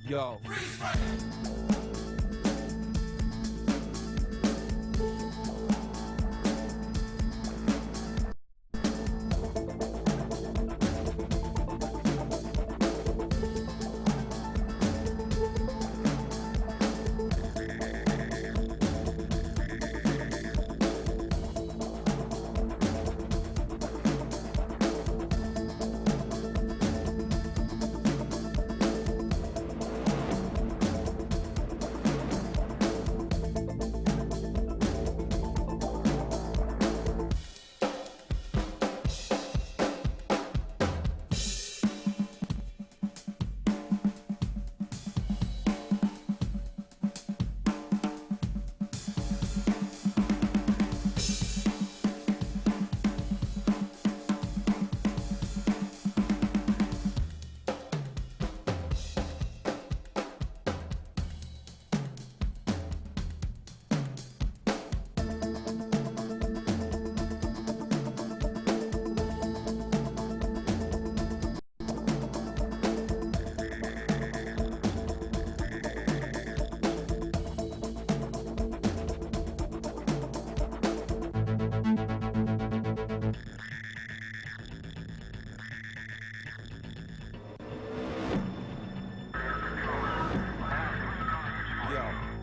Yo.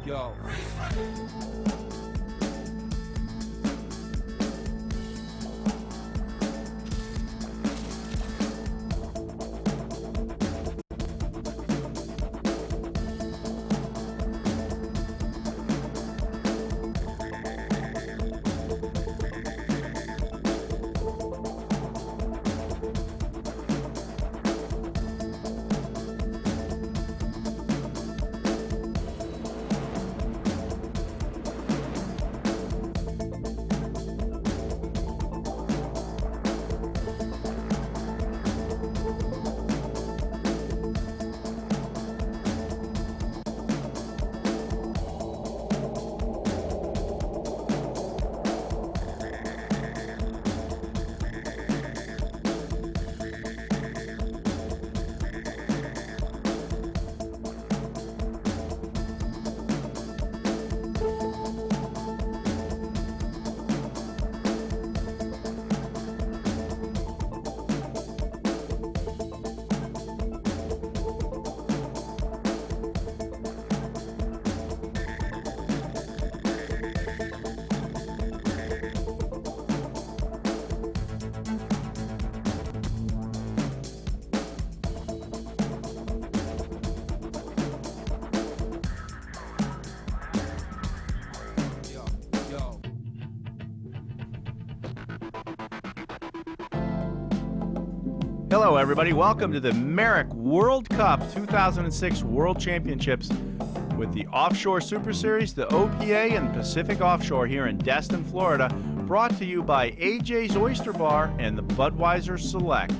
Yo. Hello, everybody. Welcome to the Merrick World Cup 2006 World Championships with the Offshore Super Series, the OPA, and Pacific Offshore here in Destin, Florida, brought to you by AJ's Oyster Bar and the Budweiser Select.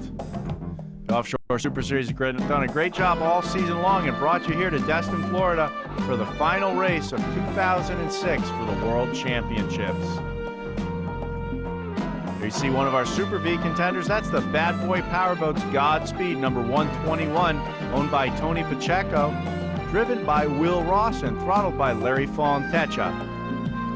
The Offshore Super Series has done a great job all season long and brought you here to Destin, Florida for the final race of 2006 for the World Championships. There you see one of our Super V contenders. That's the Bad Boy Powerboat's Godspeed, number 121, owned by Tony Pacheco, driven by Will Ross and throttled by Larry Fontecha.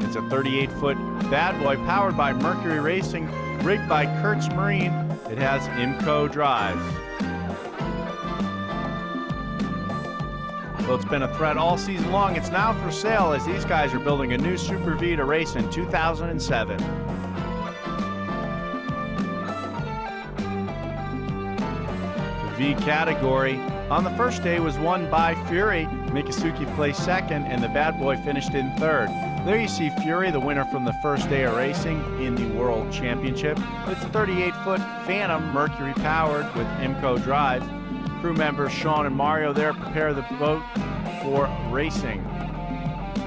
It's a 38-foot Bad Boy powered by Mercury Racing, rigged by Kurtz Marine. It has IMCO drives. Well, it's been a threat all season long. It's now for sale as these guys are building a new Super V to race in 2007. V category on the first day was won by Fury. Mikisuki placed second and the Bad Boy finished in third. There you see Fury, the winner from the first day of racing in the World Championship. It's 38-foot Phantom Mercury powered with IMCO drives. Crew members Sean and Mario there prepare the boat for racing.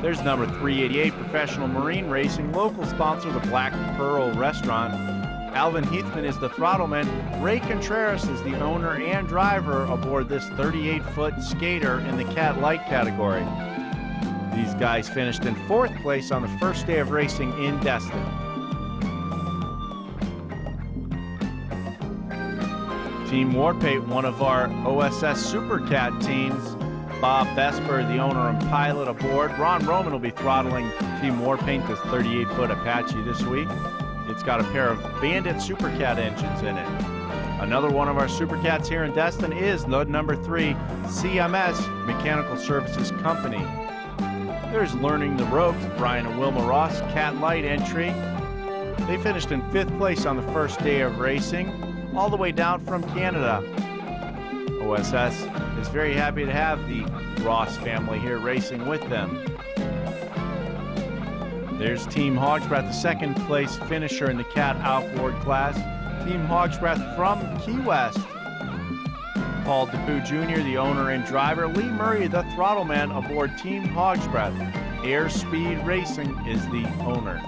There's number 388 Professional Marine Racing, local sponsor the Black Pearl Restaurant. Alvin Heathman is the throttleman. Ray Contreras is the owner and driver aboard this 38-foot skater in the Cat Light category. These guys finished in fourth place on the first day of racing in Destin. Team Warpaint, one of our OSS Super Cat teams, Bob Vesper, the owner and pilot, aboard. Ron Roman will be throttling Team Warpaint, this 38-foot Apache this week. It's got a pair of Bandit Supercat engines in it. Another one of our Supercats here in Destin is the number 3 CMS Mechanical Services Company. There's Learning the Ropes, Brian and Wilma Ross, Cat Light entry. They finished in 5th place on the first day of racing, all the way down from Canada. OSS is very happy to have the Ross family here racing with them. There's Team Hogsbreath, the 2nd place finisher in the Cat Outboard class. Team Hogsbreath from Key West. Paul DePoo Jr., the owner and driver. Lee Murray, the throttle man, aboard Team Hogsbreath. Airspeed Racing is the owner.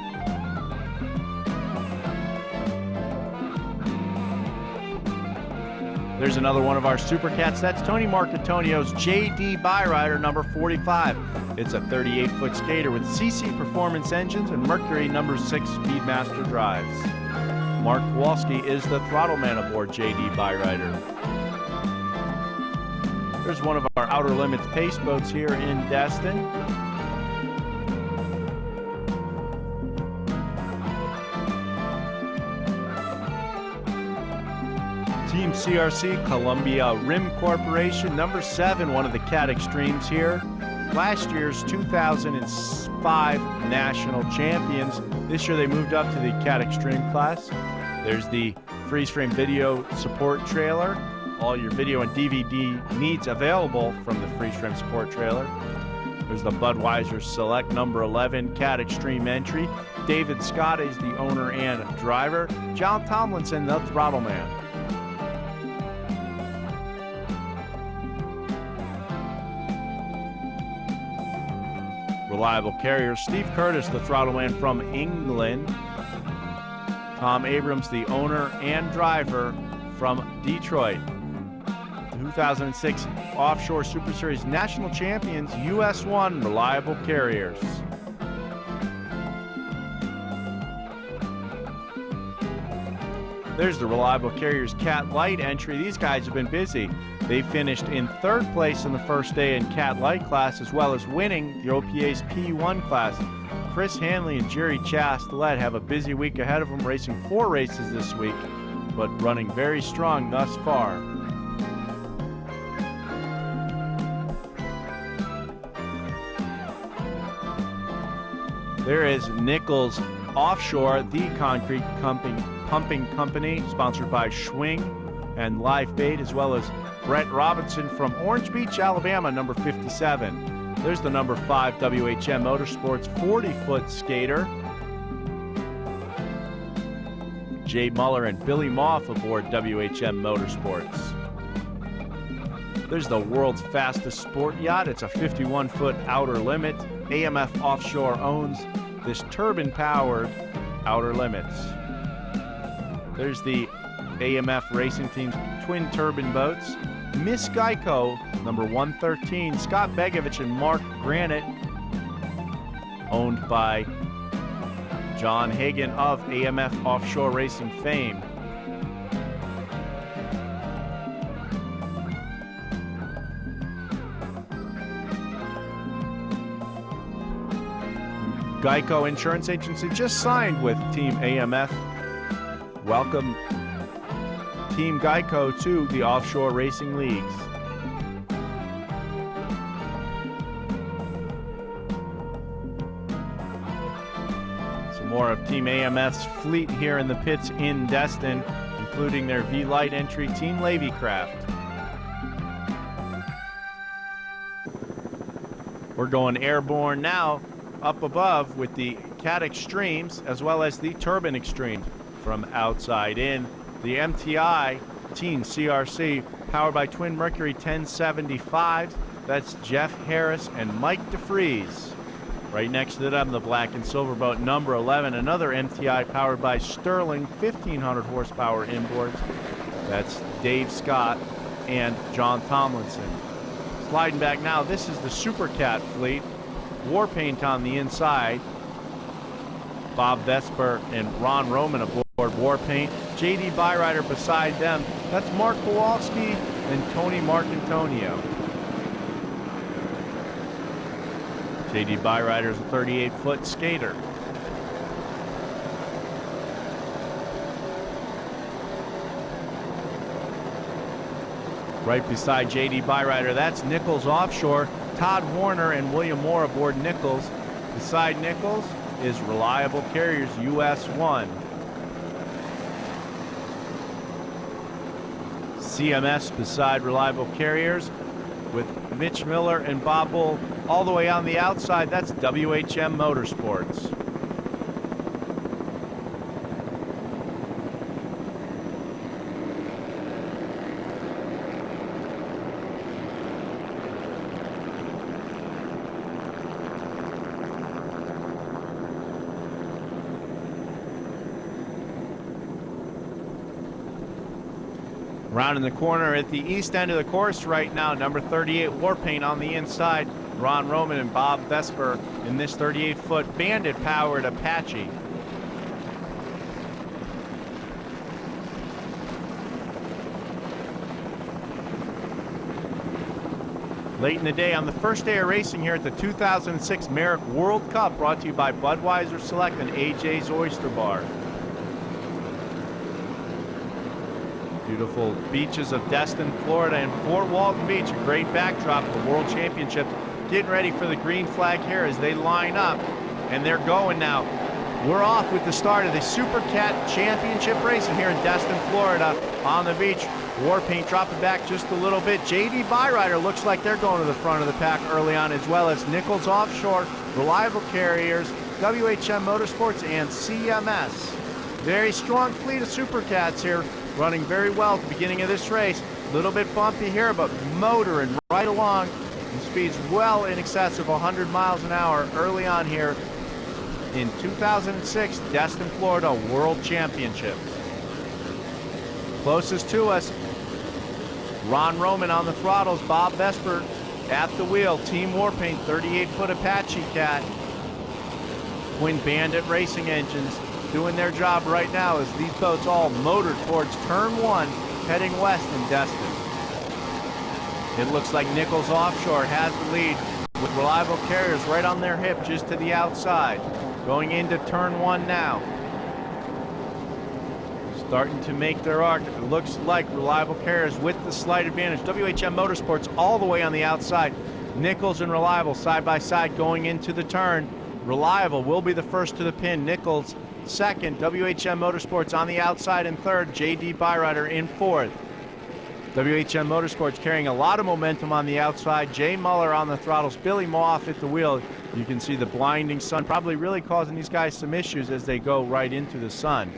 There's another one of our Supercats. That's Tony Marcantonio's JD Byrider number 45. It's a 38-foot skater with CC Performance engines and Mercury number 6 Speedmaster drives. Mark Kowalski is the throttle man aboard JD Byrider. There's one of our Outer Limits pace boats here in Destin. Team CRC, Columbia Rim Corporation, number 7, one of the Cat Extremes here. Last year's 2005 national champions. This year they moved up to the Cat Extreme class. There's the freeze frame video support trailer. All your video and DVD needs available from the freeze frame support trailer. There's the Budweiser Select number 11 Cat Extreme entry. David Scott is the owner and driver. John Tomlinson, the throttle man. Reliable Carrier, Steve Curtis, the throttle man from England. Tom Abrams, the owner and driver from Detroit. 2006 Offshore Super Series National Champions, US 1 Reliable Carriers. There's the Reliable Carriers Cat Light entry. These guys have been busy. They finished in 3rd place in the first day in Cat Light class, as well as winning the OPA's P1 class. Chris Hanley and Jerry Chastelet have a busy week ahead of them, racing 4 races this week, but running very strong thus far. There is Nichols Offshore, the concrete pumping company, sponsored by Schwing and Live Bait, as well as Brett Robinson from Orange Beach, Alabama, number 57. There's the number 5 WHM Motorsports 40-foot skater. Jay Muller and Billy Moff aboard WHM Motorsports. There's the world's fastest sport yacht. It's a 51-foot Outer Limit. AMF Offshore owns this turbine-powered Outer Limits. There's the AMF Racing Team's twin turbine boats. Miss Geico, number 113, Scott Begovich and Mark Granite, owned by John Hagan of AMF Offshore Racing fame. Geico Insurance Agency just signed with Team AMF. Welcome Team Geico to the offshore racing leagues. Some more of Team AMF's fleet here in the pits in Destin, including their V-Light entry, Team Levy Craft. We're going airborne now, up above with the Cat Extremes as well as the Turbine Extreme. From outside in, the MTI Team CRC, powered by Twin Mercury 1075. That's Jeff Harris and Mike DeFries. Right next to them, the black and silver boat number 11, another MTI powered by Sterling 1500 horsepower inboards. That's Dave Scott and John Tomlinson. Sliding back now, this is the Supercat fleet. War paint on the inside. Bob Vesper and Ron Roman aboard War paint. JD Byrider beside them. That's Mark Kowalski and Tony Marcantonio. J.D. Byrider's a 38-foot skater. Right beside J.D. Byrider, that's Nichols Offshore. Todd Warner and William Moore aboard Nichols. Beside Nichols is Reliable Carriers US 1. CMS beside Reliable Carriers with Mitch Miller and Bob Bull all the way on the outside. That's WHM Motorsports. Rounding the corner at the east end of the course right now, number 38 Warpaint on the inside. Ron Roman and Bob Vesper in this 38-foot Bandit-powered Apache. Late in the day on the first day of racing here at the 2006 Merrick World Cup, brought to you by Budweiser Select and AJ's Oyster Bar. Beautiful beaches of Destin, Florida, and Fort Walton Beach, a great backdrop for World Championships. Getting ready for the green flag here as they line up, and they're going now. We're off with the start of the Super Cat Championship racing here in Destin, Florida on the beach. Warpaint dropping back just a little bit. J.D. Byrider looks like they're going to the front of the pack early on, as well as Nichols Offshore, Reliable Carriers, WHM Motorsports, and CMS. Very strong fleet of Super Cats here, running very well at the beginning of this race. A little bit bumpy here, but motoring right along. And speeds well in excess of 100 miles an hour early on here in 2006 Destin, Florida World Championships. Closest to us, Ron Roman on the throttles, Bob Vesper at the wheel. Team Warpaint, 38-foot Apache Cat. Twin Bandit racing engines doing their job right now as these boats all motor towards turn 1, heading west in Destin. It looks like Nichols Offshore has the lead with Reliable Carriers right on their hip just to the outside. Going into turn 1 now. Starting to make their arc. It looks like Reliable Carriers with the slight advantage. WHM Motorsports all the way on the outside. Nichols and Reliable side by side going into the turn. Reliable will be the first to the pin. Nichols second. WHM Motorsports on the outside in third. J.D. Byrider in fourth. WHM Motorsports carrying a lot of momentum on the outside. Jay Muller on the throttles. Billy Moff at the wheel. You can see the blinding sun probably really causing these guys some issues as they go right into the sun.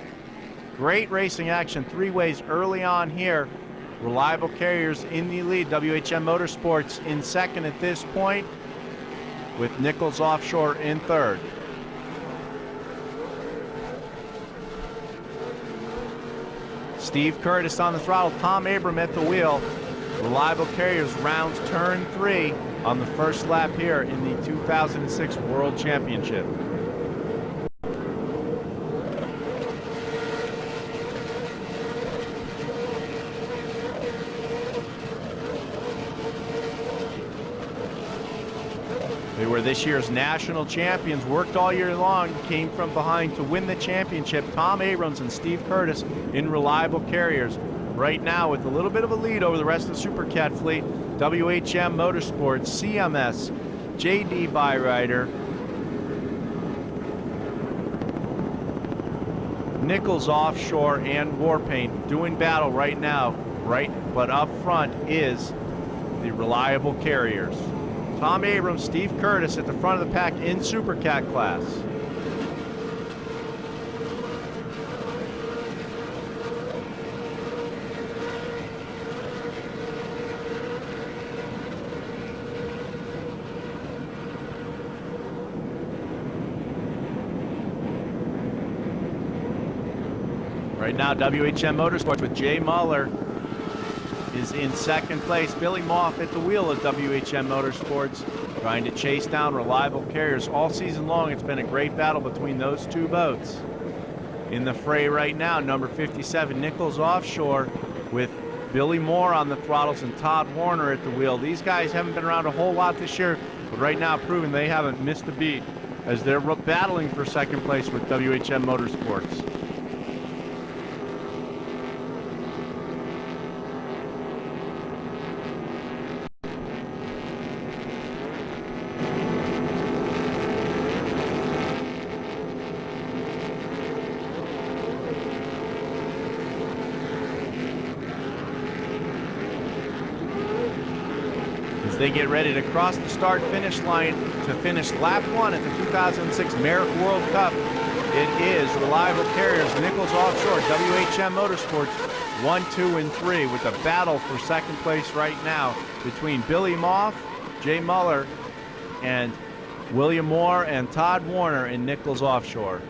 Great racing action, three ways early on here. Reliable Carriers in the lead. WHM Motorsports in second at this point, with Nichols Offshore in third. Steve Curtis on the throttle, Tom Abram at the wheel. Reliable Carriers rounds turn 3 on the first lap here in the 2006 World Championship. They were this year's national champions, worked all year long, came from behind to win the championship. Tom Abrams and Steve Curtis in Reliable Carriers. Right now with a little bit of a lead over the rest of the Super Cat fleet, WHM Motorsports, CMS, J.D. Byrider, Nichols Offshore, and Warpaint doing battle right now, but up front is the Reliable Carriers. Tom Abrams, Steve Curtis at the front of the pack in Super Cat class. Right now, WHM Motorsports with Jay Muller is in second place. Billy Moff at the wheel of WHM Motorsports, trying to chase down Reliable Carriers. All season long, it's been a great battle between those two boats. In the fray right now, number 57, Nichols Offshore, with Billy Moore on the throttles and Todd Warner at the wheel. These guys haven't been around a whole lot this year. but right now proving they haven't missed a beat as they're battling for second place with WHM Motorsports. They get ready to cross the start-finish line to finish lap 1 at the 2006 Merrick World Cup. It is Reliable Carriers, Nichols Offshore, WHM Motorsports, 1, 2, and 3, with a battle for second place right now between Billy Moff, Jay Muller, and William Moore and Todd Warner in Nichols Offshore.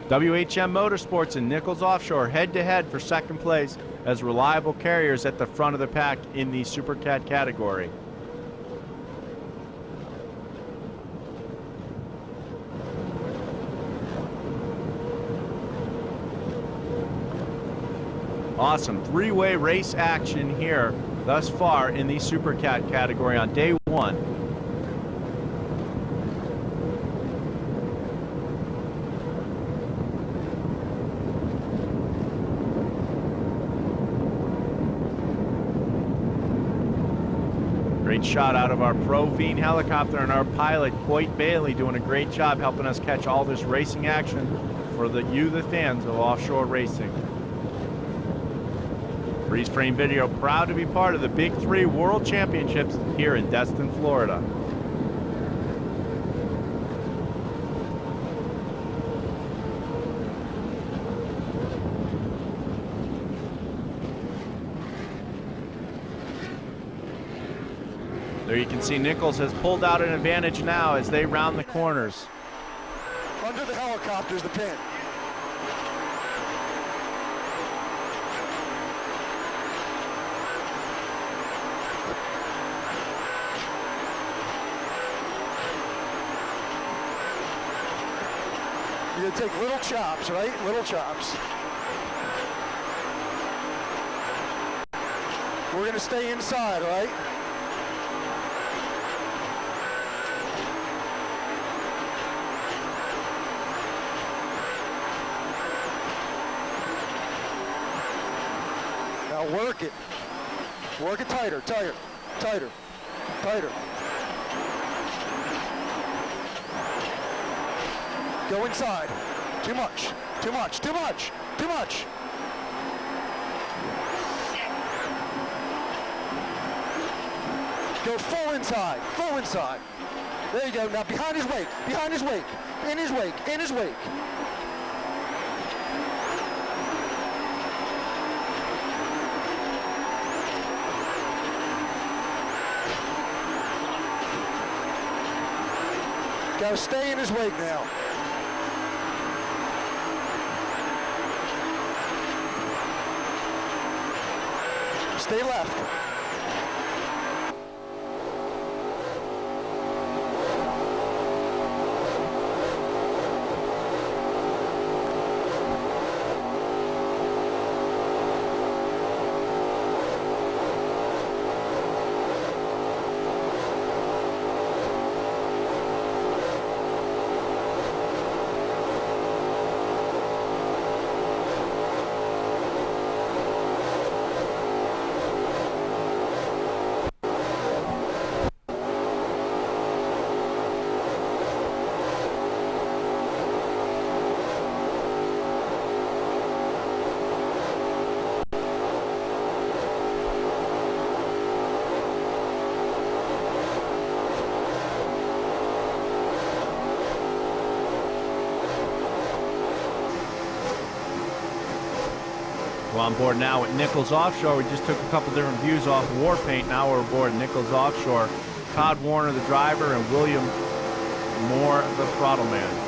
WHM Motorsports and Nichols Offshore head-to-head for second place as Reliable Carriers at the front of the pack in the Supercat category. Awesome three-way race action here thus far in the Supercat category on day 1. Great shot out of our Pro Veen helicopter and our pilot, Coit Bailey, doing a great job helping us catch all this racing action for the fans of offshore racing. Freeze Frame Video, proud to be part of the Big 3 World Championships here in Destin, Florida. There you can see Nichols has pulled out an advantage now as they round the corners. Under the helicopter's the pin. You're gonna take little chops, right? Little chops. We're gonna stay inside, right? Work it. Work it tighter, tighter, tighter, tighter. Go inside. Too much, too much, too much, too much. Go full inside, full inside. There you go. Now behind his wake, behind his wake, in his wake, in his wake. Gotta stay in his wake now. Stay left. We're on board now with Nichols Offshore. We just took a couple different views off Warpaint. Now we're aboard Nichols Offshore. Todd Warner, the driver, and William Moore, the throttle man.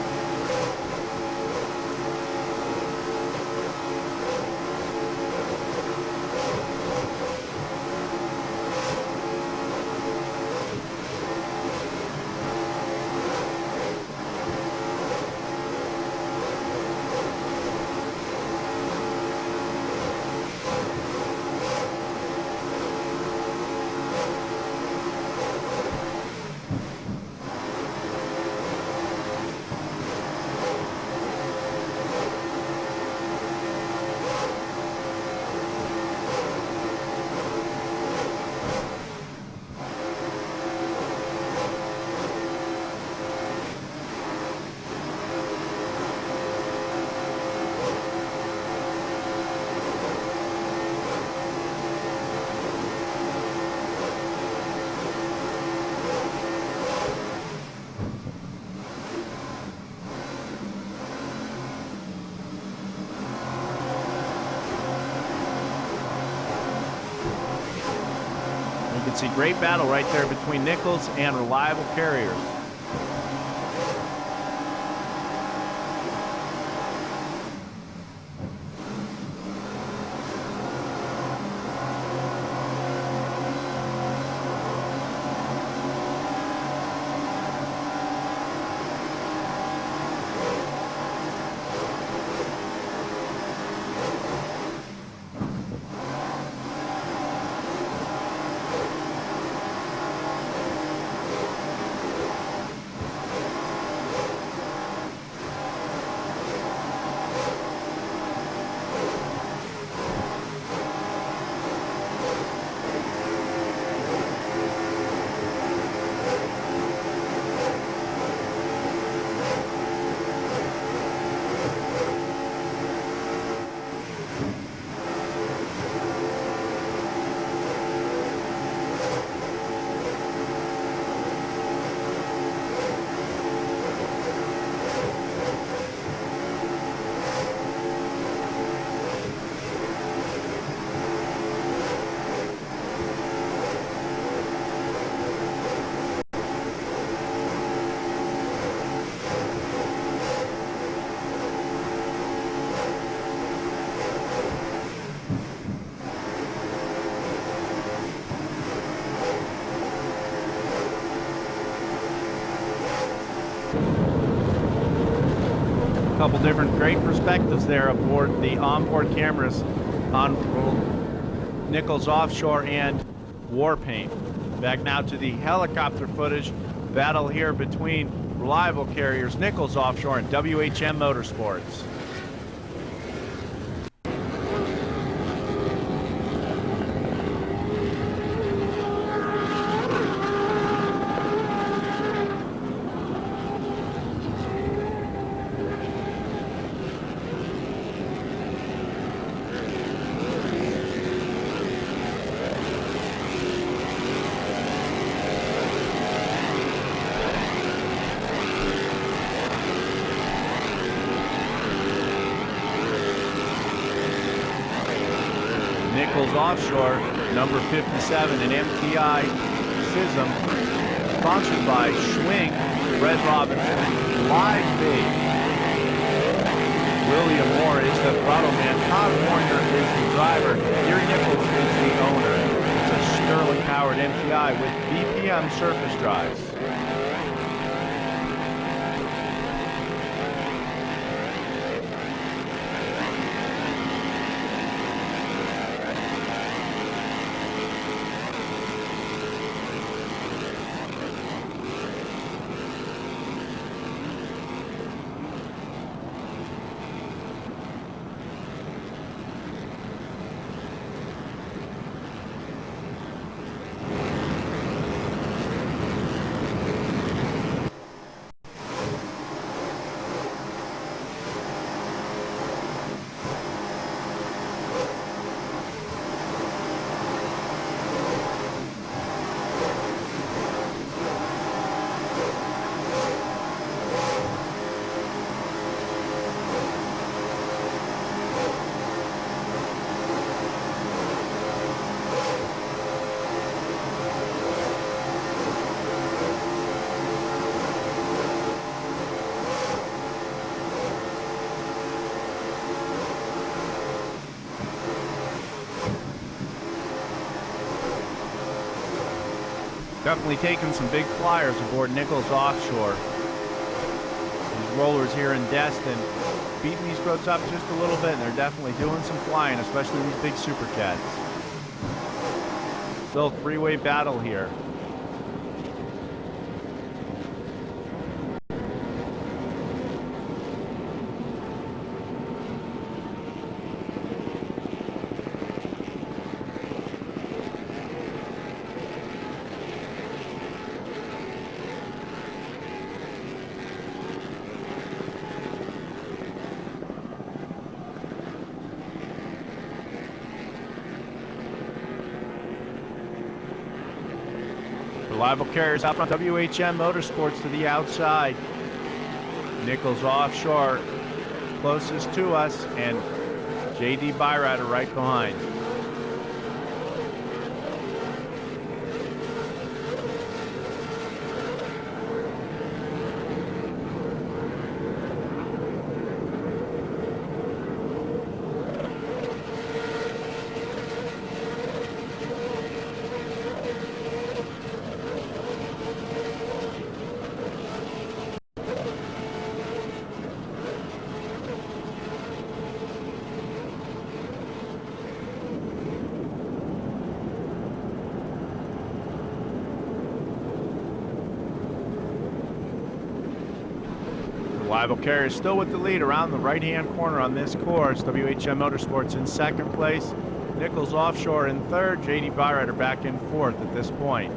You can see great battle right there between Nichols and Reliable Carriers. Couple different great perspectives there aboard the onboard cameras on Nichols Offshore and Warpaint. Back now to the helicopter footage battle here between Reliable Carriers, Nichols Offshore, and WHM Motorsports. Nichols Offshore, number 57, an MTI SISM, sponsored by Schwing, Fred Robinson, Live Bait. William Moore is the throttle man, Todd Warner is the driver, Gary Nichols is the owner. It's a Sterling-powered MTI with BPM surface drives. Definitely taking some big flyers aboard Nichols Offshore. These rollers here in Destin beating these boats up just a little bit, and they're definitely doing some flying, especially these big Super Cats. Still a three-way battle here. Reliable Carriers out front, WHM Motorsports to the outside. Nichols Offshore closest to us, and JD Byrider right behind. Reliable Carriers still with the lead around the right-hand corner on this course. WHM Motorsports in second place. Nichols Offshore in third. JD Byrider back in fourth at this point.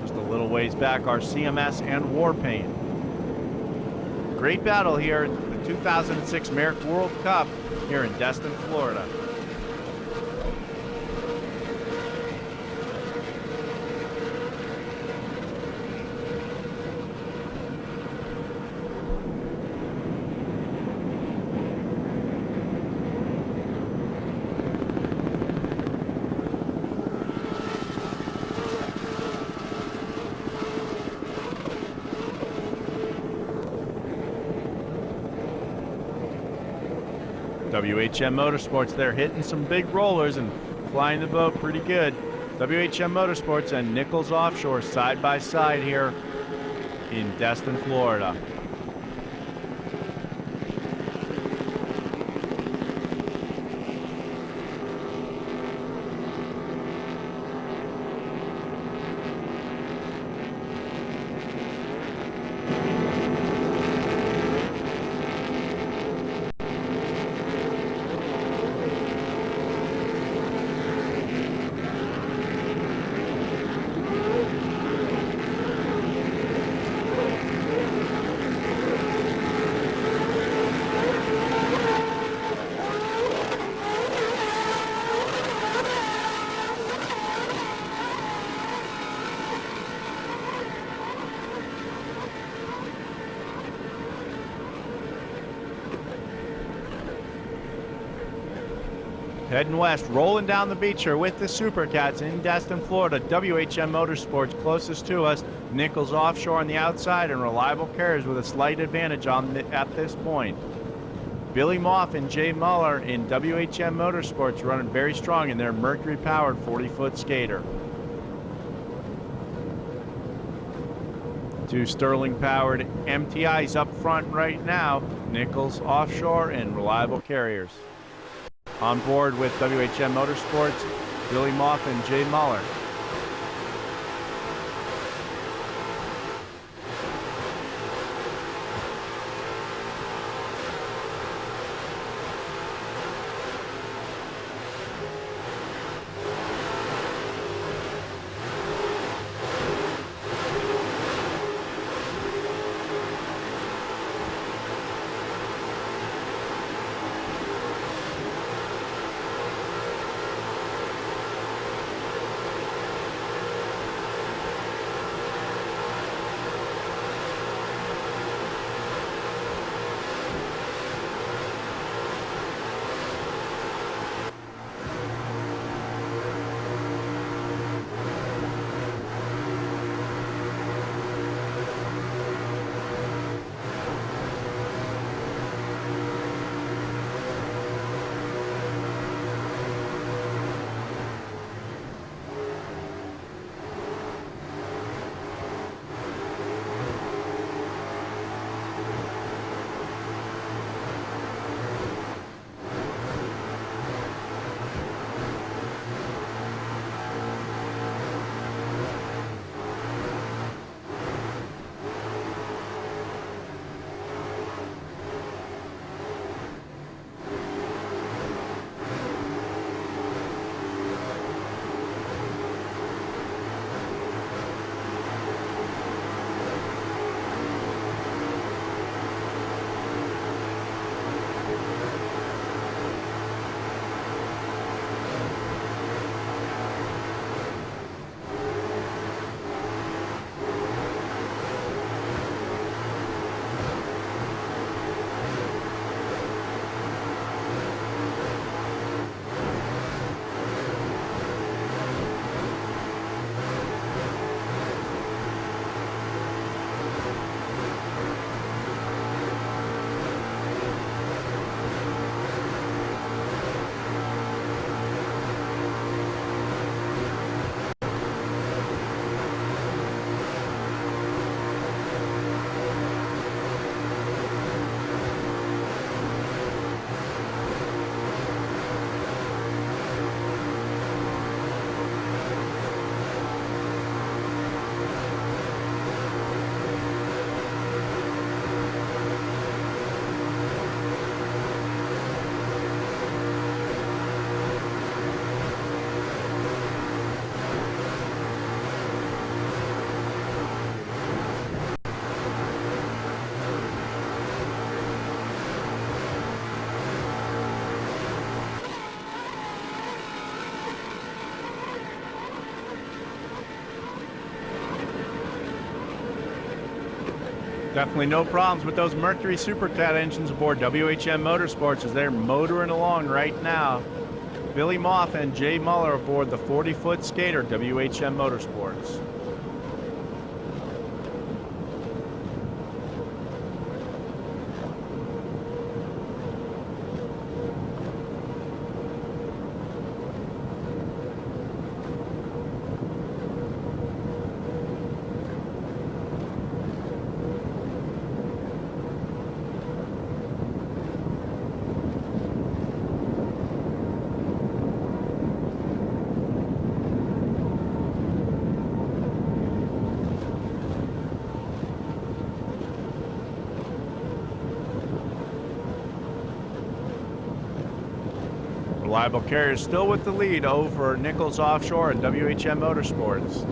Just a little ways back are CMS and Warpaint. Great battle here at the 2006 Merrick World Cup here in Destin, Florida. WHM Motorsports, they're hitting some big rollers and flying the boat pretty good. WHM Motorsports and Nichols Offshore side by side here in Destin, Florida. Heading west, rolling down the beach here with the Supercats in Destin, Florida. WHM Motorsports closest to us. Nichols Offshore on the outside and Reliable Carriers with a slight advantage at this point. Billy Moff and Jay Muller in WHM Motorsports running very strong in their Mercury-powered 40-foot skater. Two Sterling-powered MTIs up front right now. Nichols Offshore and Reliable Carriers. On board with WHM Motorsports, Billy Moff and Jay Muller. Definitely no problems with those Mercury Supercat engines aboard WHM Motorsports as they're motoring along right now. Billy Moth and Jay Muller aboard the 40-foot skater, WHM Motorsports. Reliable Carriers still with the lead over Nichols Offshore and WHM Motorsports.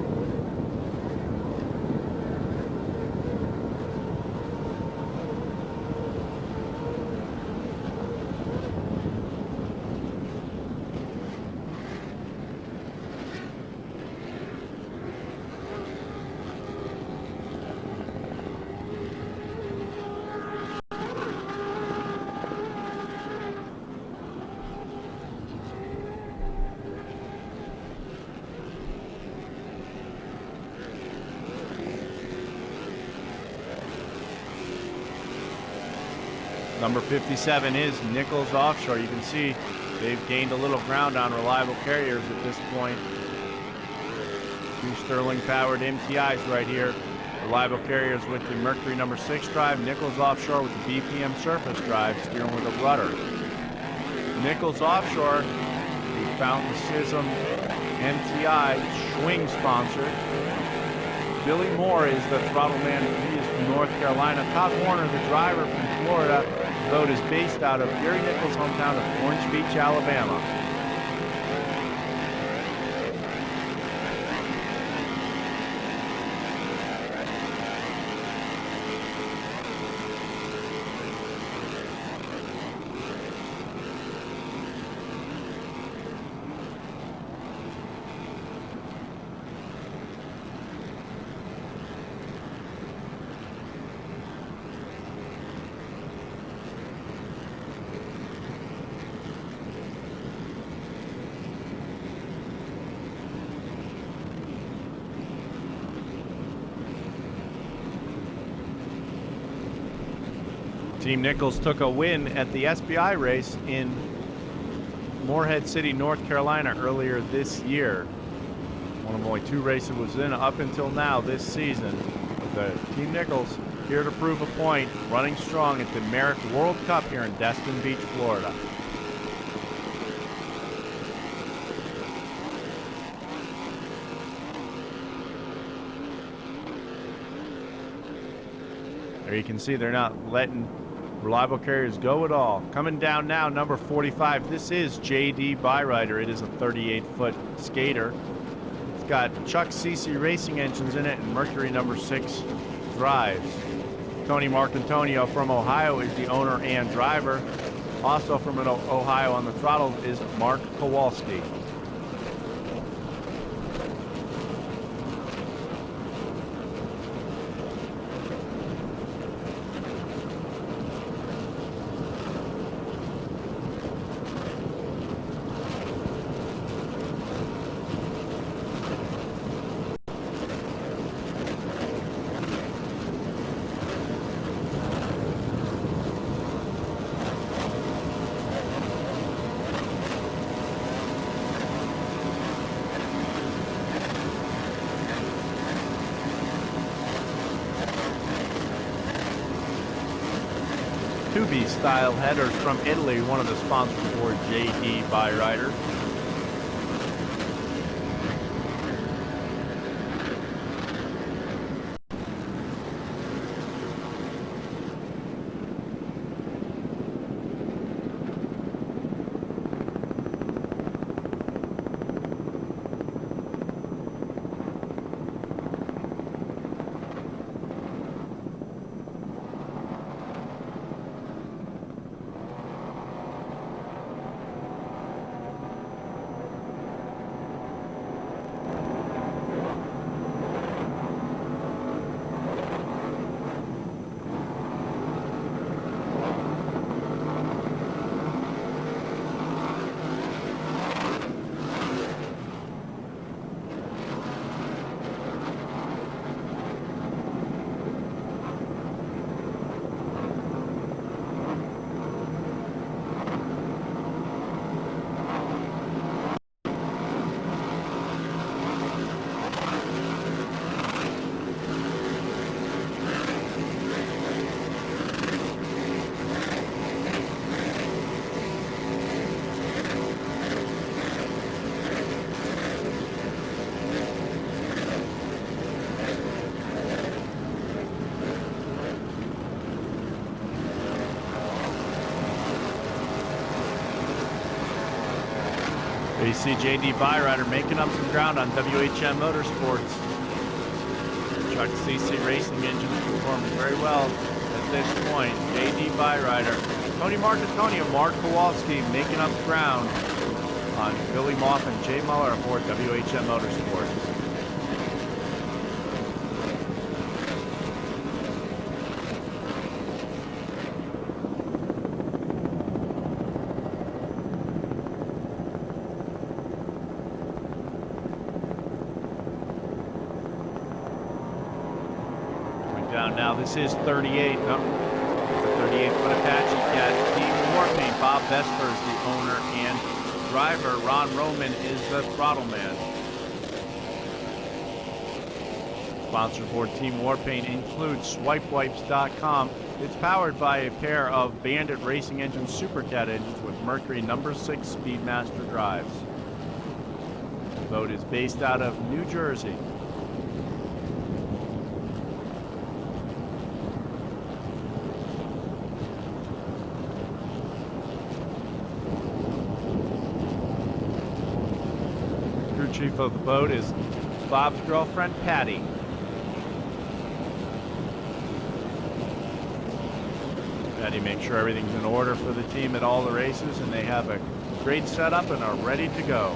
Number 57 is Nichols Offshore. You can see they've gained a little ground on Reliable Carriers at this point. Two Sterling-powered MTIs right here. Reliable Carriers with the Mercury number 6 drive. Nichols Offshore with the BPM surface drive, steering with a rudder. Nichols Offshore, the Fountain Sism MTI Schwing sponsor. Billy Moore is the throttle man. He is from North Carolina. Todd Warner, the driver from Florida. The boat is based out of Gary Nichols' hometown of Orange Beach, Alabama. Team Nichols took a win at the SBI race in Morehead City, North Carolina earlier this year. One of only 2 races it was in up until now this season. The Team Nichols here to prove a point, running strong at the Merrick World Cup here in Destin Beach, Florida. There you can see they're not letting Reliable Carriers go at all. Coming down now, number 45. This is J.D. Byrider. It is a 38-foot skater. It's got Chuck Cece racing engines in it and Mercury number 6 drives. Tony Marcantonio from Ohio is the owner and driver. Also from Ohio on the throttle is Mark Kowalski. Style headers from Italy, one of the sponsors for J.D. Byrider. see JD Byrider making up some ground on WHM Motorsports. Truck CC Racing engines performing very well at this point. JD Byrider, Tony Marcantonio, Mark Kowalski making up ground on Billy Moff and Jay Muller aboard WHM Motorsports. Now this is 38. No, it's a 38-foot Apache Cat. Team Warpaint. Bob Vesper is the owner and driver. Ron Roman is the throttle man. Sponsor for Team Warpaint includes SwipeWipes.com. It's powered by a pair of Bandit Racing Engine Supercat engines with Mercury No. 6 Speedmaster drives. The boat is based out of New Jersey. Chief of the boat is Bob's girlfriend, Patty. Patty makes sure everything's in order for the team at all the races, and they have a great setup and are ready to go.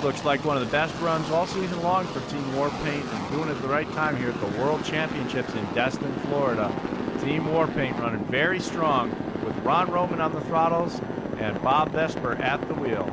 Looks like one of the best runs all season long for Team Warpaint, and doing it at the right time here at the World Championships in Destin, Florida. Team Warpaint running very strong with Ron Roman on the throttles and Bob Vesper at the wheel.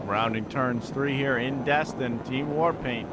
Rounding turns 3 here in Destin, Team Warpaint.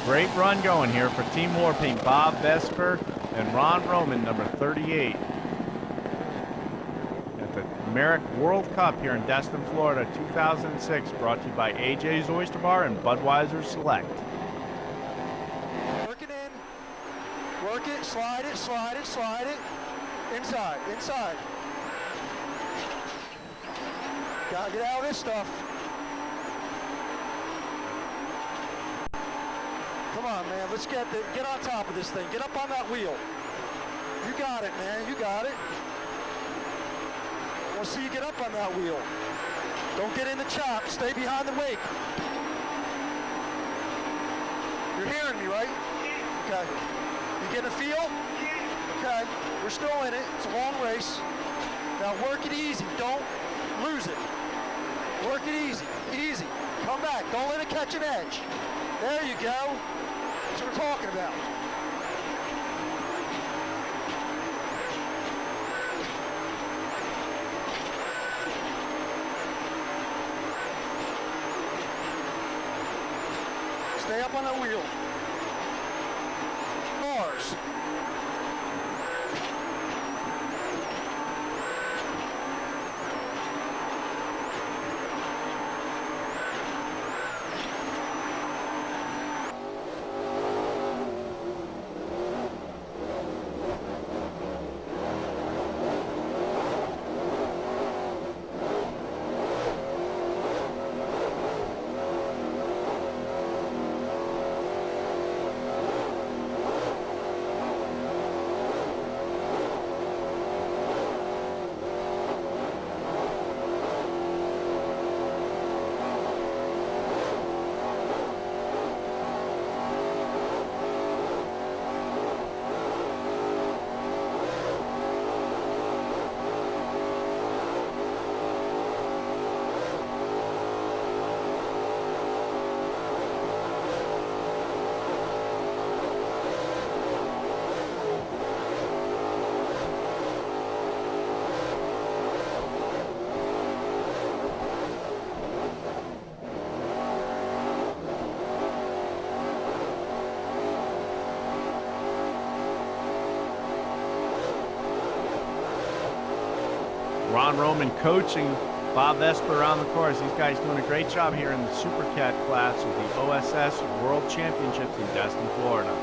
Great run going here for Team Warpaint. Bob Vesper and Ron Roman, number 38. At the Merrick World Cup here in Destin, Florida, 2006, brought to you by AJ's Oyster Bar and Budweiser Select. Work it in. Work it, slide it, slide it, slide it. Inside, inside. Gotta get out of this stuff. Come on, man, let's get on top of this thing. Get up on that wheel. You got it, man, you got it. I want to see you get up on that wheel. Don't get in the chop, stay behind the wake. You're hearing me, right? Okay. You getting a feel? Okay, we're still in it. It's a long race. Now work it easy, don't lose it. Work it easy, easy. Come back, don't let it catch an edge. There you go. That's what we're talking about. Stay up on that wheel. Bars. Ron Roman coaching Bob Vesper around the course. These guys doing a great job here in the Super Cat class of the OSS World Championships in Destin, Florida.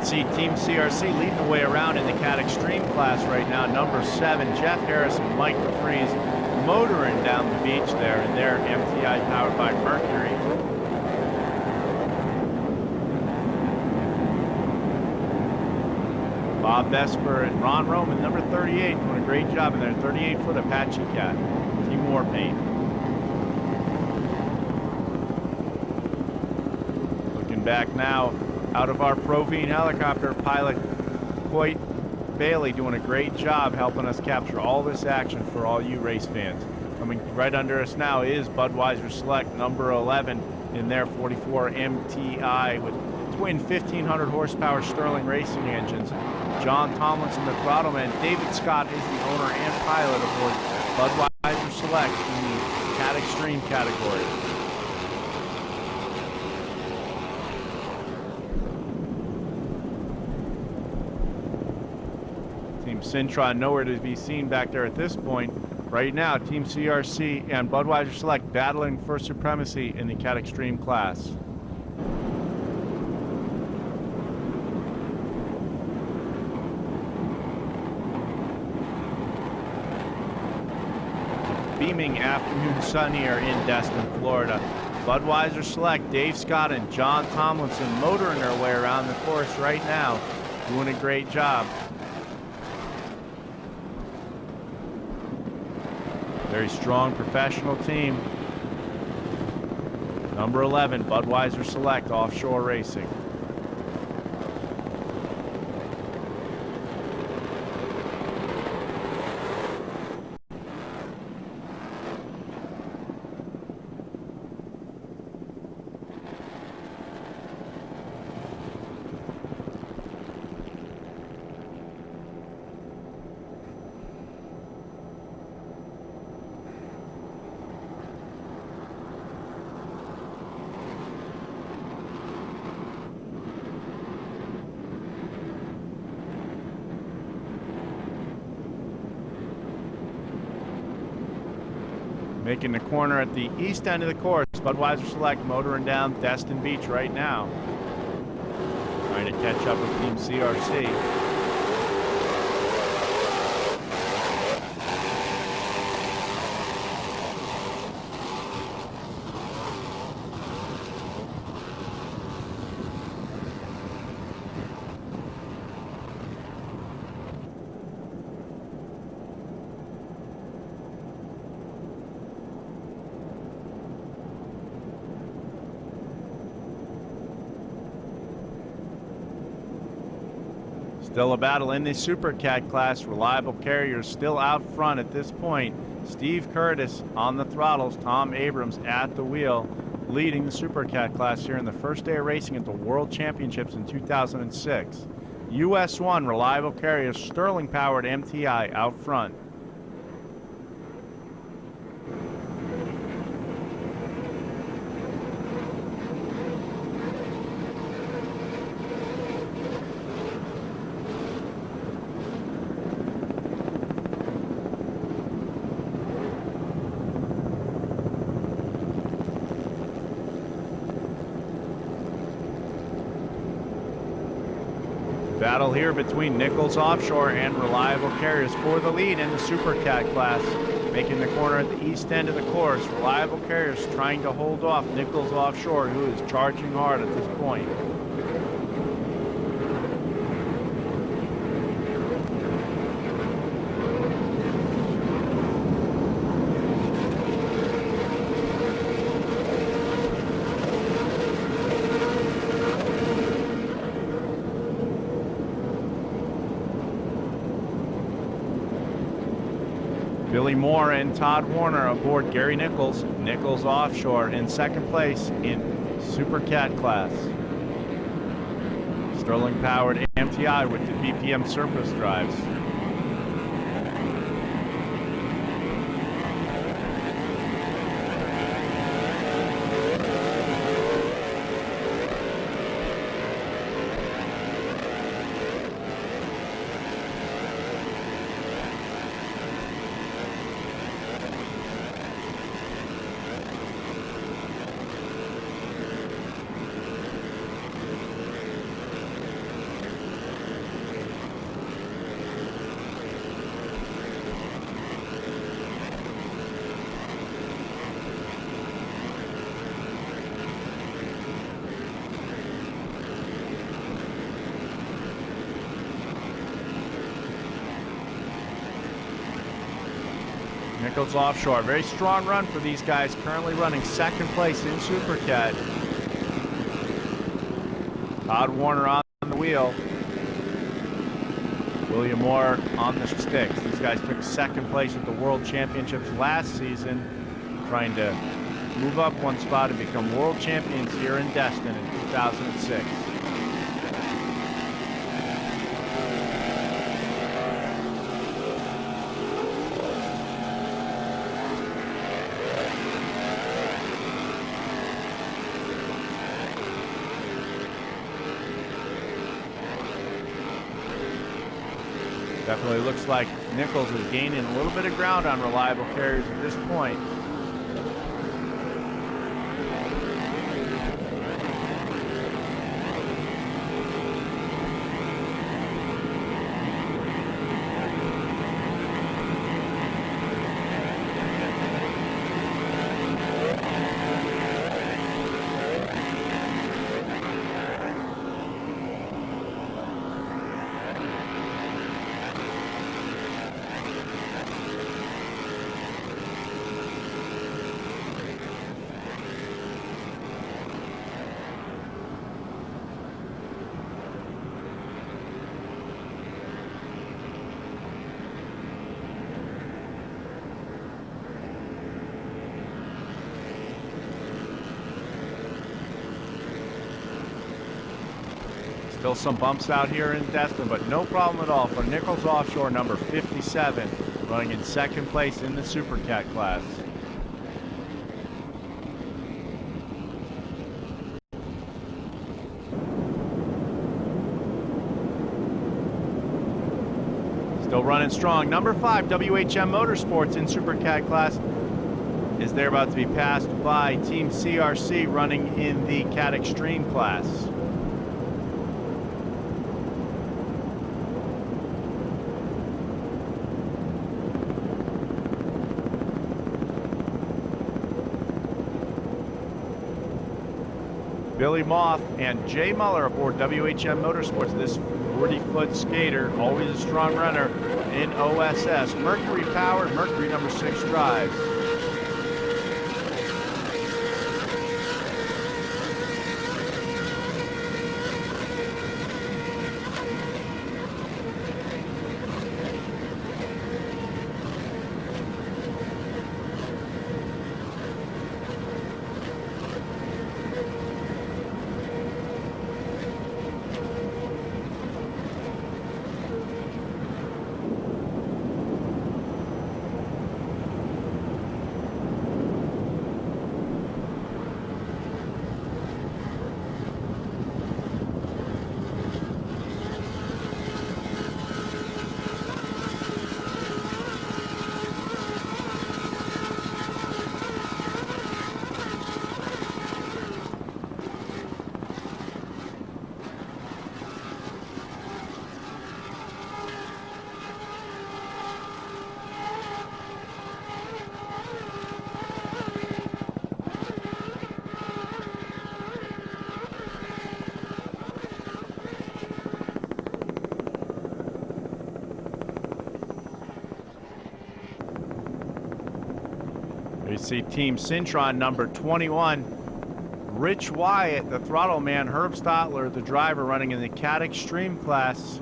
See Team CRC leading the way around in the Cat Extreme class right now. Number 7, Jeff Harris and Mike DeFries motoring down the beach there in their MTI powered by Mercury. Bob Vesper and Ron Roman, number 38, doing a great job in their 38-foot Apache Cat. Team Warpaint. Looking back now, out of our Provine helicopter, pilot Coit Bailey doing a great job helping us capture all this action for all you race fans. Coming right under us now is Budweiser Select number 11 in their 44 MTI with twin 1500 horsepower Sterling racing engines. John Tomlinson, the throttleman. David Scott is the owner and pilot aboard Budweiser Select in the Cat Extreme category. Sintron nowhere to be seen back there at this point. Right now, Team CRC and Budweiser Select battling for supremacy in the Cat Extreme class. Beaming afternoon sun here in Destin, Florida. Budweiser Select, Dave Scott and John Tomlinson motoring their way around the course right now, doing a great job. Very strong professional team. Number 11, Budweiser Select, Offshore Racing. Making the corner at the east end of the course. Budweiser Select motoring down Destin Beach right now. Trying to catch up with Team CRC. Still a battle in the Super Cat class. Reliable Carriers still out front at this point. Steve Curtis on the throttles, Tom Abrams at the wheel, leading the Super Cat class here in the first day of racing at the World Championships in 2006. US 1 Reliable Carriers, Sterling-powered MTI out front. Battle here between Nichols Offshore and Reliable Carriers for the lead in the Super Cat class. Making the corner at the east end of the course. Reliable Carriers trying to hold off Nichols Offshore, who is charging hard at this point. Billy Moore and Todd Warner aboard Gary Nichols. Nichols Offshore in second place in Super Cat class. Sterling-powered MTI with the BPM surface drives. Nichols Offshore, very strong run for these guys, currently running second place in Super Cat. Todd Warner on the wheel. William Moore on the sticks. These guys took second place at the World Championships last season, trying to move up one spot and become world champions here in Destin in 2006. Definitely looks like Nichols is gaining a little bit of ground on Reliable Carriers at this point. Still some bumps out here in Destin, but no problem at all for Nichols Offshore, number 57, running in second place in the Super Cat class. Still running strong. Number 5, WHM Motorsports in Super Cat class is there about to be passed by Team CRC running in the Cat Extreme class. Billy Moth and Jay Muller aboard WHM Motorsports. This 40-foot skater, always a strong runner in OSS. Mercury powered, Mercury number 6 drives. see Team Syntron number 21. Rich Wyatt, the throttle man. Herb Stotler, the driver, running in the Cat Extreme class.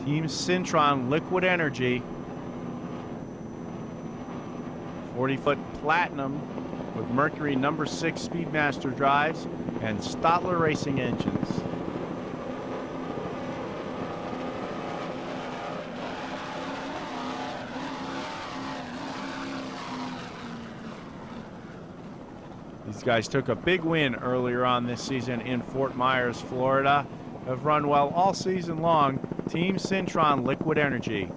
Team Syntron Liquid Energy. 40-foot Platinum with Mercury number 6 Speedmaster drives and Stotler racing engines. These guys took a big win earlier on this season in Fort Myers, Florida. Have run well all season long. Team Syntron Liquid Energy.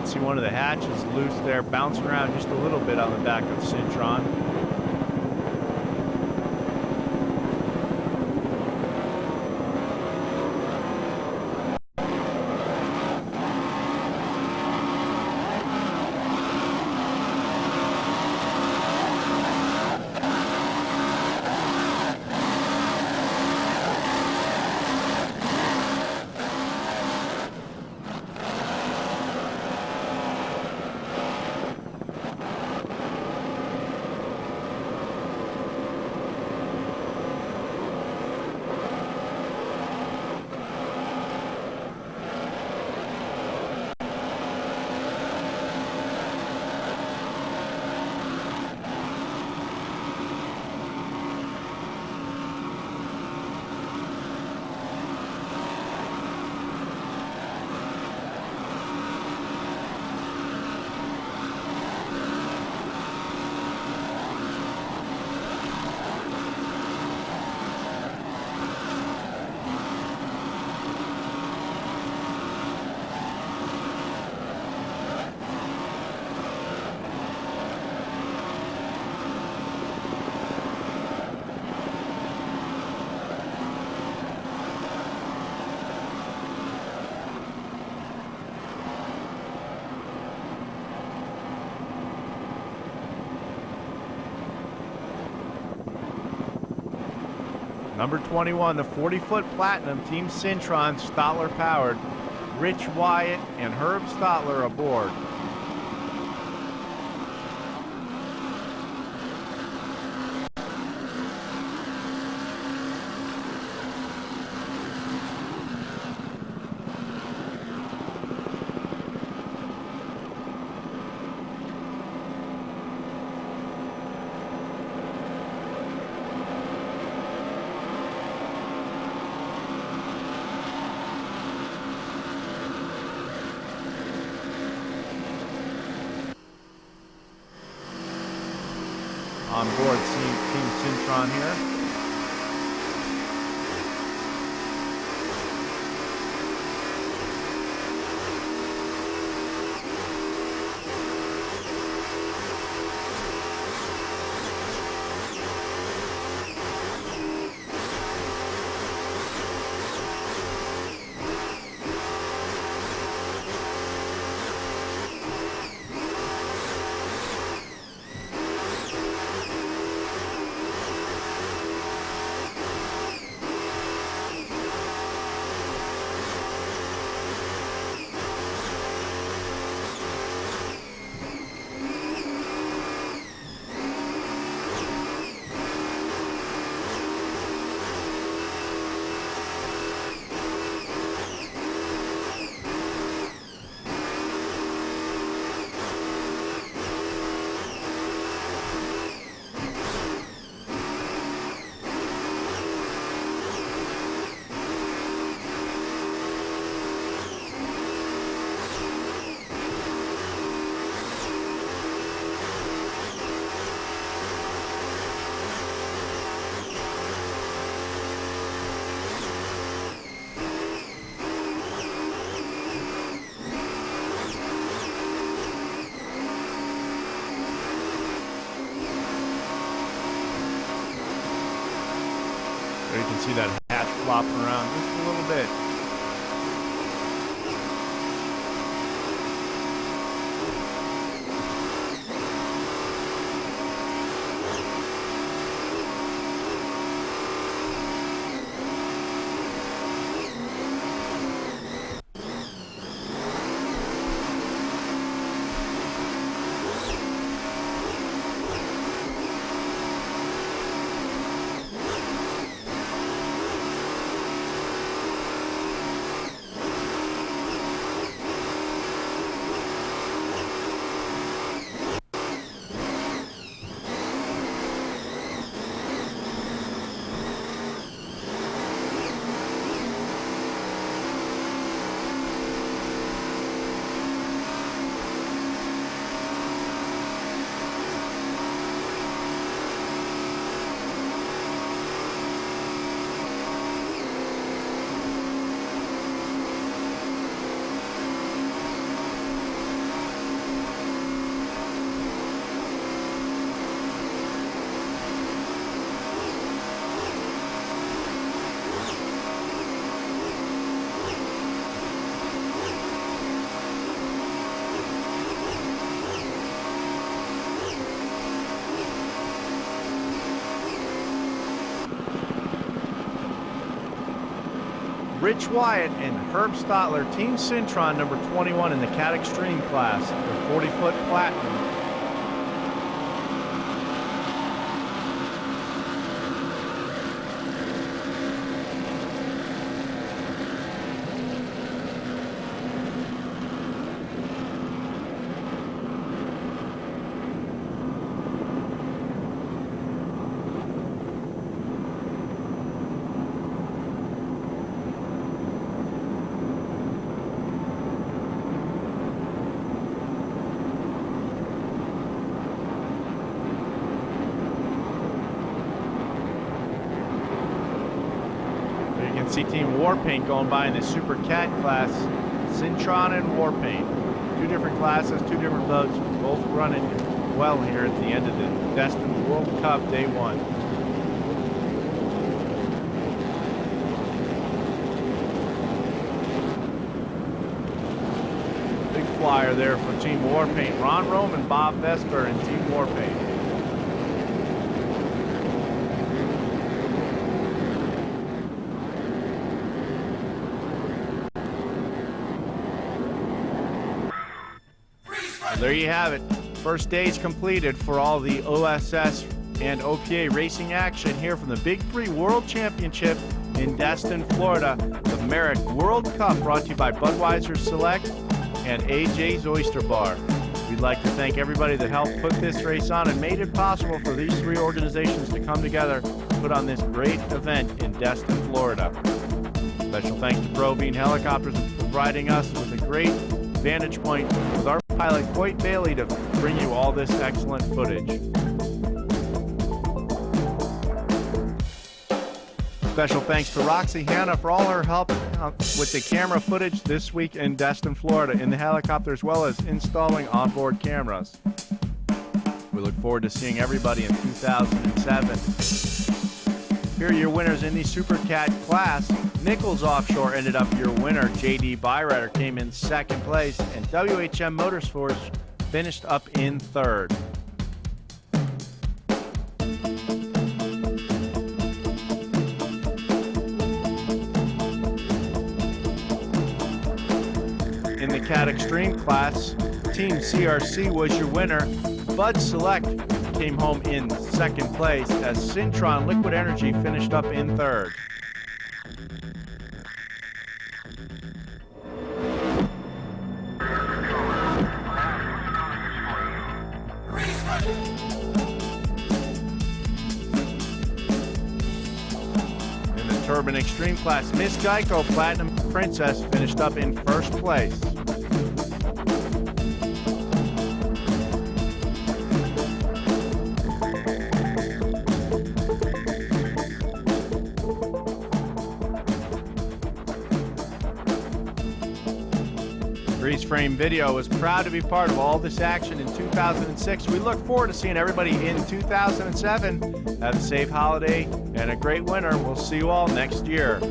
See one of the hatches loose there, bouncing around just a little bit on the back of Syntron. Number 21, the 40-foot Platinum, Team Syntron, Stotler powered. Rich Wyatt and Herb Stotler aboard. On board Team Syntron here. There you can see that hatch flopping around just a little bit. Rich Wyatt and Herb Stotler, Team Syntron, number 21 in the Cat Extreme class, the 40-foot Platinum. You can see Team Warpaint going by in the Super Cat class, Syntron and Warpaint. Two different classes, two different boats, both running well here at the end of the Destin World Cup Day 1. Big flyer there for Team Warpaint. Ron Rome and Bob Vesper in Team Warpaint. There you have it. First day's completed for all the OSS and OPA racing action here from the Big 3 World Championship in Destin, Florida. The Merrick World Cup brought to you by Budweiser Select and AJ's Oyster Bar. We'd like to thank everybody that helped put this race on and made it possible for these three organizations to come together to put on this great event in Destin, Florida. Special thanks to Provine Helicopters for providing us with a great vantage point with our pilot Coit Bailey to bring you all this excellent footage. Special thanks to Roxy Hanna for all her help with the camera footage this week in Destin, Florida, in the helicopter, as well as installing onboard cameras. We look forward to seeing everybody in 2007. Here are your winners in the Super Cat class. Nichols Offshore ended up your winner. J.D. Byrider came in second place, and WHM Motorsports finished up in third. In the Cat Extreme class, Team CRC was your winner. Bud Select came home in second place as Syntron Liquid Energy finished up in third. In the Turbine Extreme class, Miss Geico Platinum Princess finished up in first place. Freeze Frame Video is proud to be part of all this action in 2006. We look forward to seeing everybody in 2007. Have a safe holiday and a great winter. We'll see you all next year.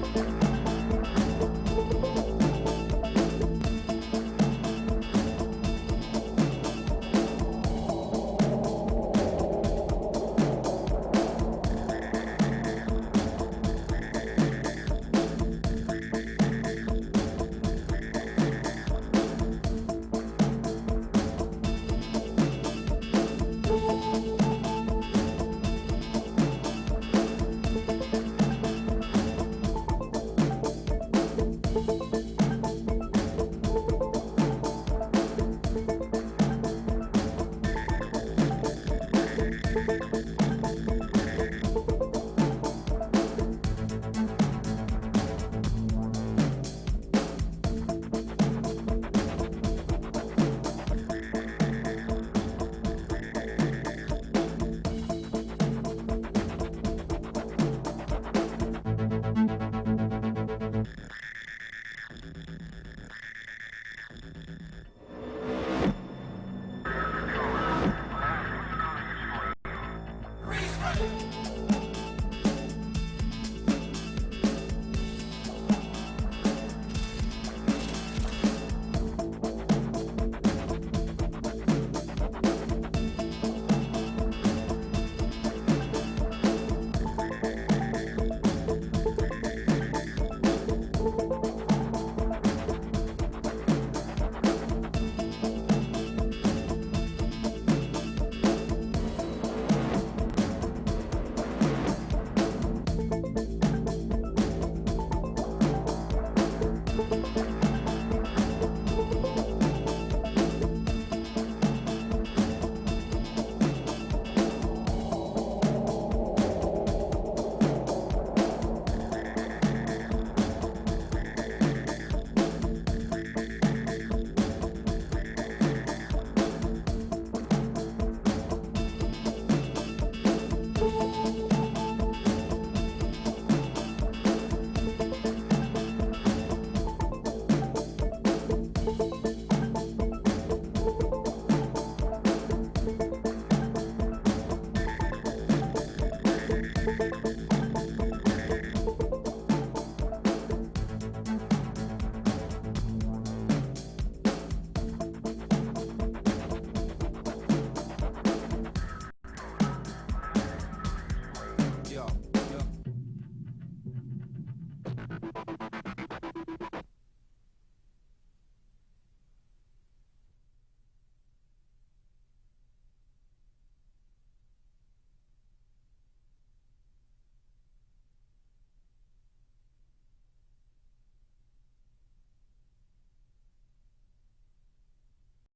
Yo.